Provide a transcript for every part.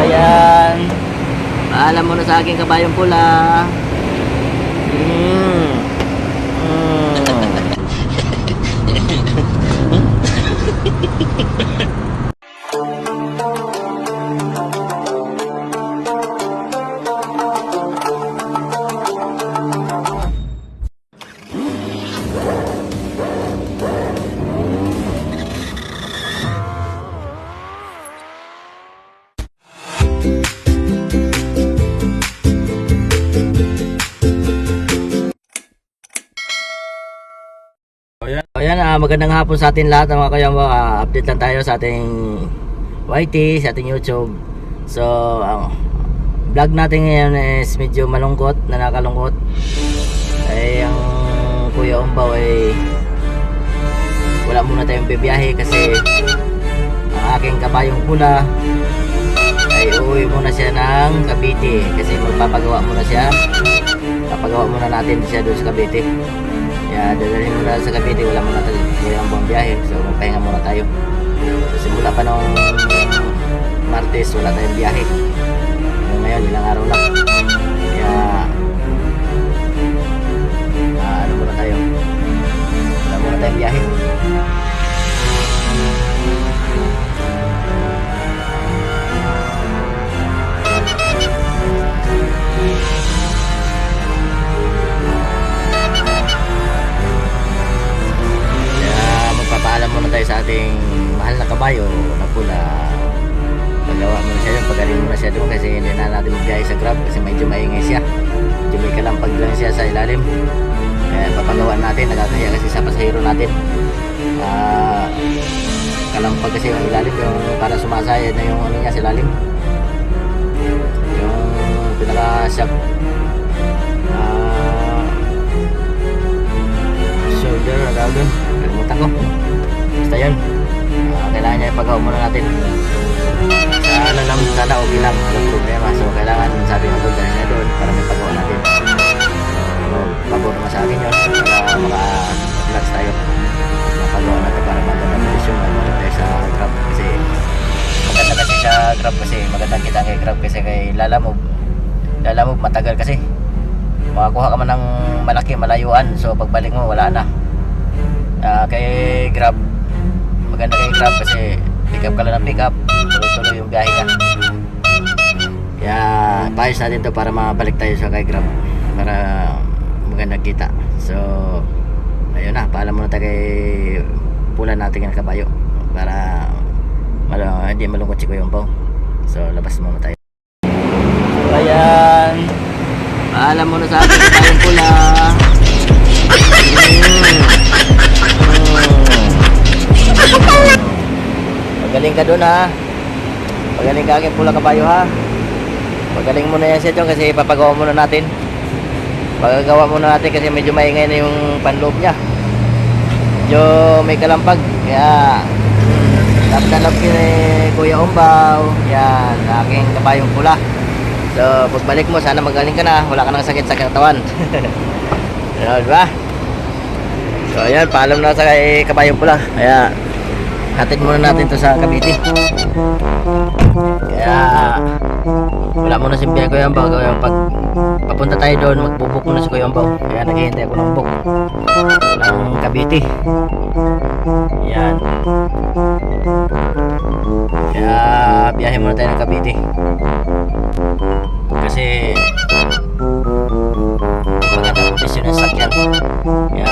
Ayan. Paalam mo na sa aking kabayong pula. Mm. Ayan, magandang hapon sa atin lahat mga kayamba. Update lang tayo sa ating YT, sa ating YouTube. So, ang vlog natin ngayon is medyo malungkot, nakakalungkot. Ay, ang Kuya Umbaw ay wala muna tayong bibiyahe kasi ang aking kabayong pula ay uuwi muna siya ng Cavite kasi magpapagawa muna siya. Papagawa muna natin siya doon sa Cavite. Kaya dadalhin muna sa Cavite, wala muna tayo ang buong biyahe. So magpahinga muna tayo. So simula pa nung Martes, wala tayong biyahe. Ngayon, ilang araw na. Kaya ano muna tayo. Wala muna tayong biyahe. Magpapaalam muna tayo sa ating mahal na kabayo na pula. Pagawa muna siya doon, pagaling muna siya doon kasi hindi na natin magbiyahe sa Grab kasi medyo maingay siya, medyo may kalampag lang siya sa ilalim. Kaya papagawa natin, nagkakaya kasi sa pasahero natin. Kalampag kasi yung ilalim, yung para sumasaya na yung ano niya sa ilalim, yung pinaka shock shoulder, agad doon, kalimutan ko. Basta yun, kailangan niya ipagawa muna natin. Sana lang, sana okay lang, walang problema. So kailangan, sabi nga doon, dahil niya doon para may pagawa natin. So pagod naman sa akin yun para maka-relax tayo, mapagawa natin para magandang kondisyon tayo sa Grab kasi maganda kasi sa Grab kasi magandang kita kay Grab kasi kay Lalamove matagal kasi makakuha ka man ng malaki malayuan, so pagbalik mo wala na. Kay Grab, maganda kay Grab kasi pick up ka lang ng pick up, tuloy-tuloy yung biyahe ka. Kaya paayos natin to para mabalik tayo sa kay Grab para magandang kita. So ayun na, paalam muna tayo kay pula natin ng kabayo para hindi malungkot si Kuya Umbaw. So labas muna tayo. So ayan, paalam muna sa ating kabayong pula. Magaling ka doon ha. Magaling ka aking pula kabayo ha. Magaling muna yan siya dyan kasi papagawa muna natin. Pagagawa muna natin kasi medyo maingay na yung panloob niya. Medyo may kalampag. Kaya lap ni Kuya Umbaw. Yan, aking kabayong pula. So pagbalik mo sana magaling ka na. Wala ka nang sakit sa katawan. Diba? So ayan, paalam na sa kay kabayong pula. Kaya hatid muna natin to sa Cavite. Kaya wala muna si Kuya Umbaw. Pag papunta tayo doon, magbubuk muna si Kuya Umbaw. Kaya naghihintay ako ng book ng Cavite. Yan. Kaya biyahe muna tayo ng Cavite kasi magandang kondisyon ng sakyan. Kaya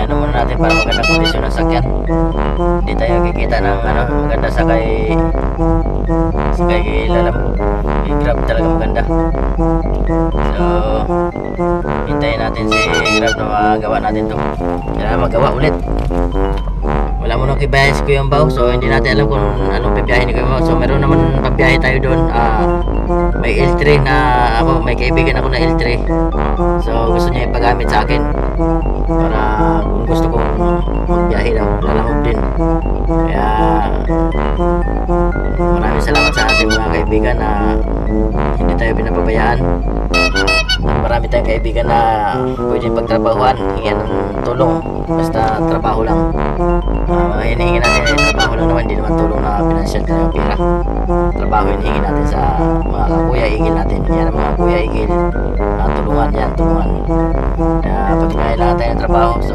yan muna natin para magandang kondisyon ng sakyan. Hindi tayo kikita ng maganda sa kay Lalamove. Yung Grab talaga maganda. So hintayin natin si Grab na magawa natin to. Kailangan magawa ulit. Wala mo nang kibayahin si Kuya Umbaw, so hindi natin alam kung anong pibiyahin ni Kuya Umbaw. So meron naman pabiyahe tayo doon. May L3 na ako, may kaibigan ako na L3. So gusto niya ipagamit sa akin para kung gusto kong magbiyahe daw, Lalamove din. Kaya maraming salamat sa ating mga kaibigan na hindi tayo pinapabayaan. marami tayong kaibigan na pwede pagtrabahuan, hingyan ng tulong, basta trabaho lang. Hinihingi natin ay trabaho lang naman, hindi naman tulong na financial na yung pera. Trabaho hinihingi natin sa mga kakuya igil natin. Yan ang mga kuya igil, tulungan yan, tulungan. Pag kailangan tayo ng trabaho, so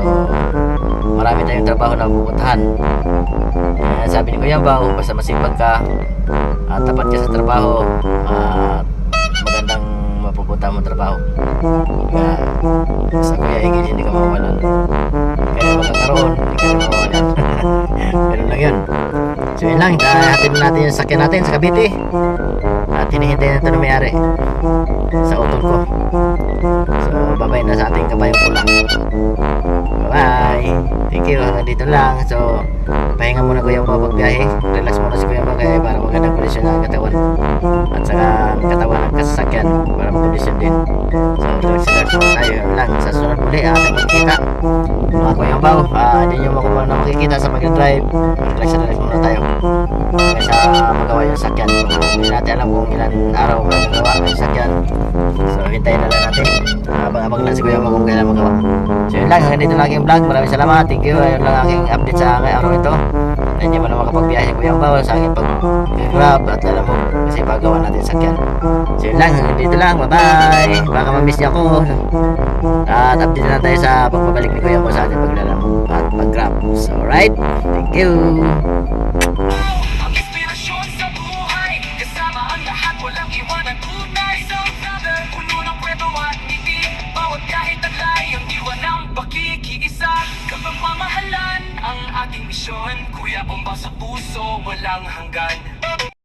marami tayong trabaho na pupuntahan. Sabi ni Kuya Bao, basta masipag ka, tapat ka sa trabaho, magandang mapupunta mo trabaho. Kaya sa Kuya Igil hindi ka mawawalan. Kaya magkakaroon, hindi ka mawawalan. Ganun lang yun. So yun lang, hatid na natin yung sakyan natin sa Cavite. At hinihintay na ito na may-ari sa utol ko. So babay na sa ating kabayang pula. Bye! Thank you, hanggang dito lang. So pahinga muna Kuya Bao pagbiyahe. Relax muna si Kuya Bao kaya para magandang kondisyon ng katawan. At saka ang katawan ng kasasakyan para makondisyon din. So relax muna tayo. Yun lang, sa sunod muli ating magkita. Mga Kuya Bao, hindi nyo na makikita sa mag-drive. Relax muna tayo. Kaya sa magawa yung sakyan. Hindi natin alam kung ilan araw magawa yung sakyan. So hintayin na lang natin. Abang-abang lang si Kuya Bao kung kailan magawa. So yun lang, hanggang dito lang yung vlog. Maraming salamat, thank you. Ayun lang aking update sa ngayong araw ito. Hindi mo na makapagbiyahe Kuya Bao sa aking pag-grab at lalamog kasi pagawa natin sakyan. So yun lang, hanggang dito lang, bye bye. Baka ma-miss niya ako. At update na tayo sa pagbabalik ni Kuya Bao sa ating paglalamog at pag-grab. So alright, thank you. Ang inspirasyon sa buhay, kasama ang lahat, walang iwanan tunay. Sound brother, puno ng kwento at ngiti, bawat kahit taglay, ang diwa ng pakikiisa. Kapamamahalan ang ating misyon, Kuya Bao sa puso, walang hanggan.